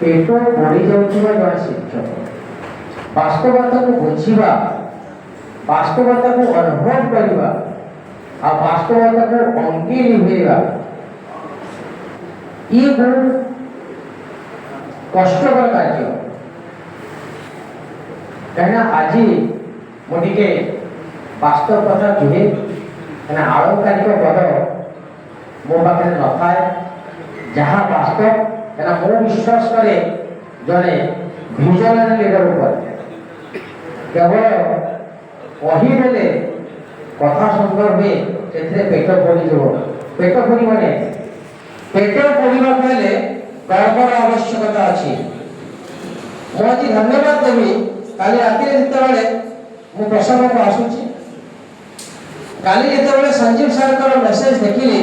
पेट बढ़ी जाउथिबा जड़े शिक्षक वास्तवता को बुझिबा वास्तवता को अनुभव करवा आ वास्तवता को अंगी निभेगा ये बहुत कष्टकर कार्य कहीं आज मुझे वास्तव कथा कहे कहीं आलंकारिक पद मो पाखे न थाए जहाँ वास्तव कहीं मो विश्वास करे जड़े विजनरी लीडर ऊपर केवल कहीदेले कथा सुंदर हुए से पेट पड़ीज पेट पड़े पेट पड़े कर्मर आवश्यकता अच्छी मुझे धन्यवाद देवी काली राति जिते मु प्रसंग को आसूची काली जिते संजीव सर मेसेज देखिली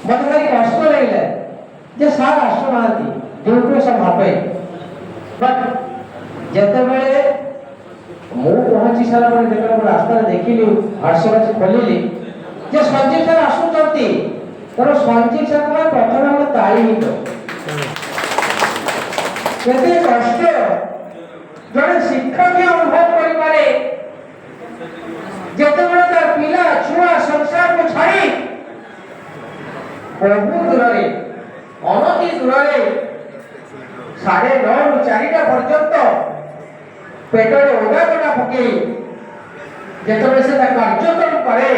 मत भाई कष्ट लगे जे सार आसुना ड्यूटी सब भापे बट जिते मु पहुंची सारा रास्ता देखिली व्हाट्सएप खोलिली जे संजीव सर आसुचंती तर संजीव सर को प्रथम हम ताली ही दो केते कष्ट जड़े शिक्षक अनुभव कर पारे जिते तार पिला छुआ संसार को छाड़ी बहुत दूर अनति दूर 9:30 रु 4टा पर्यंत पेटर ओडा कटा पके जेतबे से कार्यक्रम करे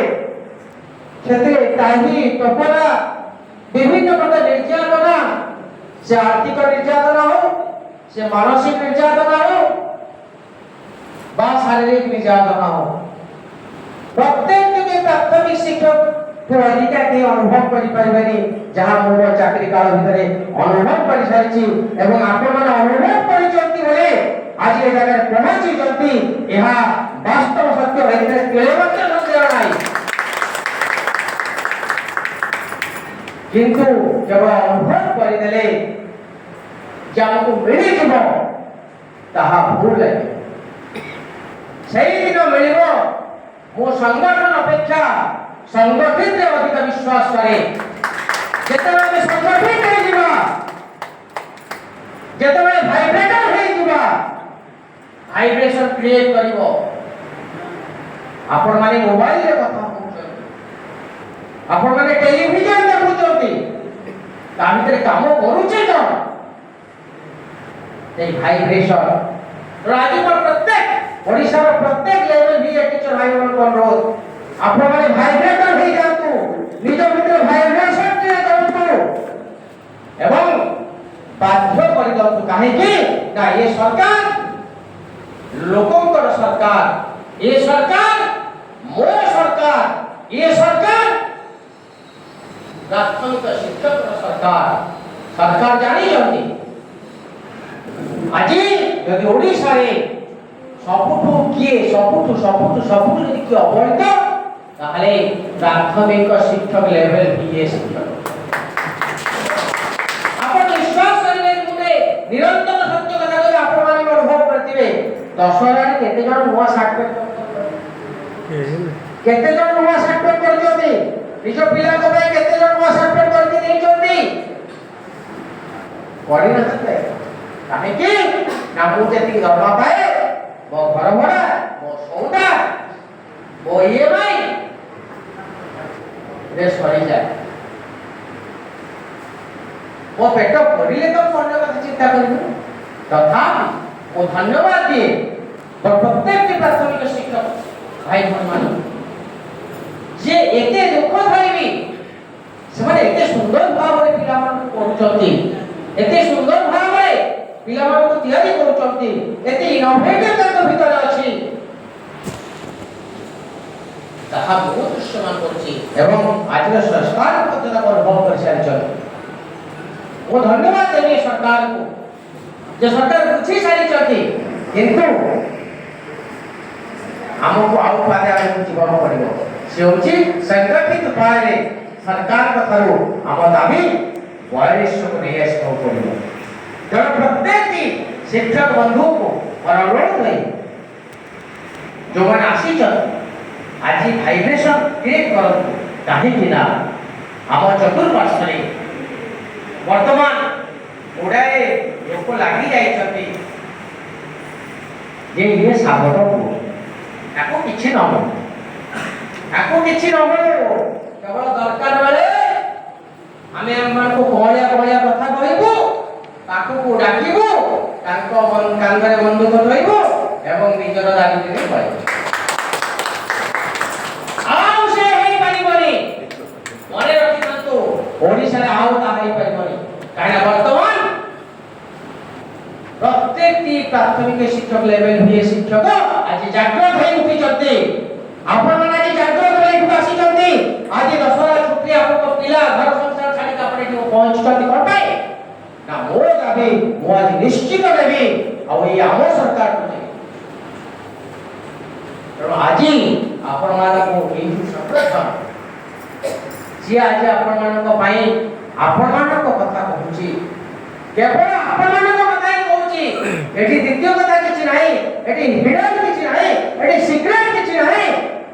सेते ताही टपरा विभिन्न प्रकार निर्यातना से आर्थिक निर्यातना हो से मानसिक निर्यातना हो बा शारीरिक निर्यातना हो प्रत्येक के प्राथमिक शिक्षक तो अधिका के अनुभव करि परिबनी जहां मोर चाकरी काल भितरे अनुभव करि सारिछि एवं आपण मन अनुभव करिसंती बोले आज ए जगह पहुंची जंती एहा वास्तव सत्य हेते केलेवत संदेह नाही किंतु जब अनुभव करि देले जामको मिली जब ताहा भूल लगे सही दिन मिलिबो मो संगठन अपेक्षा संगठित रे अधिक विश्वास करे जेतबे में संगठित हे जीवा जेतबे वाइब्रेटर हे जीवा वाइब्रेशन क्रिएट करिवो आपण माने मोबाइल रे कथा होउछन आपण माने टेलीविजन देखुछंती ता भितरे काम करूछे तो ए वाइब्रेशन राज्य पर प्रत्येक ओडिसा रो प्रत्येक लेवल भी टीचर भाई मन को अनुरोध आपण माने वाइब्रेटर हे जातु निज भितर वाइब्रेशन के करतु एवं बाध्य करि दतु काहे कि ना ये सरकार लोकंकर सरकार ये सरकार मो सरकार ये सरकार प्राथमिक शिक्षक सरकार सरकार जानी जंती आज यदि ओडिसा रे सबुठु किए सबुठु यदि किए अवैध ताहले प्राथमिक शिक्षक लेवल बीए शिक्षक आपण विश्वास करिले मुने निरंतर सत्य कथा कहि आपण माने अनुभव करथिबे 10,000 रे केते जण नुवा सर्टिफिकेट केते जण नुवा सर्टिफिकेट करजोती निज पिला को भाई केते जण नुवा सर्टिफिकेट करथि देइजोती पढि न सकते काहे कि ना मु जेति दरमा पाए मो घर भड़ा मो सौदा मो ईएमआई रे सरी जाए वो पेट पड़िले तो अन्य कथा चिंता करिबो तथापि वो धन्यवाद दिए प्रत्येक के प्राथमिक शिक्षक भाई भन मान जे एते दुख थाइबी से माने एते सुंदर भाव रे पिला मान पढुचंती एते सुंदर भाव रे पिला मान को तैयारी करूचंती एते इनोवेटिव तक भीतर अछि ताहा बहुत दृश्यमान करछि एवं आज संस्कार पद्धति पर अनुभव कर सारिछ वो धन्यवाद देनी सरकार को जे सरकार बुझी सारिछथि किंतु हमको आउ पादे आगे जीवन पड़िबो से होछि संगठित उपाय रे सरकार कथारो हम दाबी वायरस को नहीं आसको पड़िबो तर प्रत्येक शिक्षक बंधु को और अनुरोध है जो मन आसी आज वाइब्रेशन क्रिएट करत काहे कि ना ଆମ ଚତୁଃପାର୍ଶ୍ୱରେ ବର୍ତ୍ତମାନ ଗୁଡ଼ାଏ ଲୋକ ଲାଗି ଯାଇଛନ୍ତି ଯେ ଇଏ ସାବଟ ପୁଅ, ତାକୁ କିଛି ନ ମିଳୁ, ତାକୁ କିଛି ନ ମିଳୁ, କେବଳ ଦରକାର ବେଳେ ଆମେ ଆମମାନଙ୍କୁ କଳିଆ କଳିଆ କଥା କହିବୁ, ପାଖକୁ ଡାକିବୁ, ତାଙ୍କ କାନ୍ଧରେ ବନ୍ଧୁକ ଧରିବୁ ଏବଂ ନିଜର ଦାବିରେ କହିବୁ। ଆଉ ସେ ହେଇପାରିବନି, ମନେ ରଖିଥାନ୍ତୁ, ଓଡ଼ିଶାରେ ଆଉ ତାହା ହେଇପାରିବନି। କାହିଁକିନା ବର୍ତ୍ତମାନ ପ୍ରତ୍ୟେକଟି ପ୍ରାଥମିକ ଶିକ୍ଷକ ଲେଭେଲ ହୁଏ ଶିକ୍ଷକ ଆଜି ଜାଗ୍ରତ ହୋଇ ଉଠିଛନ୍ତି। ଆପଣମାନେ ଆଜି ଜାଗ୍ରତ ହୋଇ ଆସିଛନ୍ତି। ଆଜି ଦଶହରା ଛୁଟି ଆପଣଙ୍କ ପିଲା ଘର ସଂସାର ଛାଡ଼ିକି ଆପଣ ଏଠି ପହଞ୍ଚୁଛନ୍ତି କ'ଣ ପାଇଁ? ନା ମୋ ଦାବି ମୁଁ ଆଜି ନିଶ୍ଚିତ ନେବି ଆଉ ଏଇ ଆମ ସରକାରକୁ ଦେବି। ତେଣୁ ଆଜି ଆପଣମାନଙ୍କୁ ଏଇ ସଂରକ୍ଷଣ ସିଏ ଆଜି ଆପଣମାନଙ୍କ ପାଇଁ ଆପଣମାନଙ୍କ କଥା କହୁଛି, କେବଳ ଆପଣମାନଙ୍କ କଥା ହିଁ କହୁଛି। ଏଠି ଦ୍ୱିତୀୟ କଥା କିଛି ନାହିଁ, ଏଠି ହିଡନ୍ କିଛି ନାହିଁ, ଏଠି ସିକ୍ରେଟ କିଛି ନାହିଁ,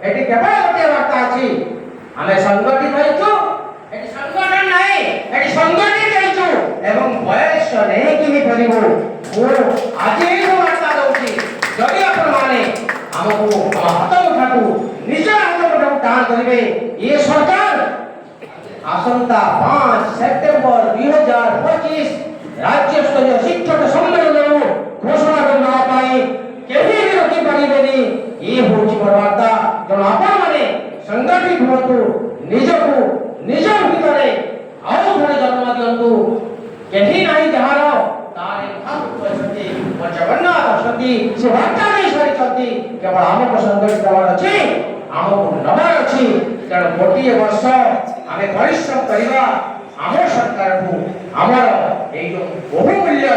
ଏଠି କେବଳ ଗୋଟିଏ ବାର୍ତ୍ତା ଅଛି। ଆମେ ସଂଗଠିତ ହେଇଛୁ, ଏଠି ସଂଗଠନ ନାହିଁ, ଏଠି ସଂଗଠିତ ହେଇଛୁ ଏବଂ ବୟସ ନେଇକି ହିଁ କରିବୁ। ମୁଁ ଆଜି ଏଇ ବାର୍ତ୍ତା ଦଉଛି, ଯଦି ଆପଣମାନେ ଆମକୁ ଆମ ହାତ ମୁଠାକୁ ନିଜ ହାତ ମୁଠାକୁ ଟାଣ କରିବେ, ଇଏ ସରକାର ଆସନ୍ତା 5 ସେପ୍ଟେମ୍ବର 2025 ରାଜ୍ୟସ୍ତରୀୟ ଶିକ୍ଷକ ସମ୍ମିଳନୀରୁ ଘୋଷଣା କରିବା ପାଇଁ କେହି ବି ରୋକି ପାରିବେନି। ଇଏ ହେଉଛି ମୋର ବାର୍ତ୍ତା। ତେଣୁ ଆପଣମାନେ ସଂଗଠିତ ହୁଅନ୍ତୁ, ନିଜକୁ ନିଜ ଭିତରେ ଆଉ ଥରେ ଜନ୍ମ ଦିଅନ୍ତୁ। କେହି ନାହିଁ ଯାହାର ତାର ମହାପୁରୁଷ ଅଛନ୍ତି, ଜଗନ୍ନାଥ ଅଛନ୍ତି, ସେ ବାର୍ତ୍ତା ଦେଇ ସାରିଛନ୍ତି। କେବଳ ଆମକୁ ସଂଗଠିତ ହେବାର ଅଛି, ଆମକୁ ନେବାର ଅଛି। ତେଣୁ ଗୋଟିଏ ବର୍ଷ ଆମେ ପରିଶ୍ରମ କରିବା, ଆମ ସରକାରକୁ ଆମର ଏଇ ଯେଉଁ ବହୁମୂଲ୍ୟ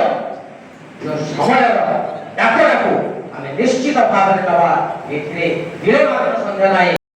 ଯେଉଁ ସମୟର ଡାକରାକୁ ଆମେ ନିଶ୍ଚିତ ଭାବରେ ନେବା। ଏଥିରେ ବିଳମ୍ବ ସନ୍ଦେହ ନାହିଁ।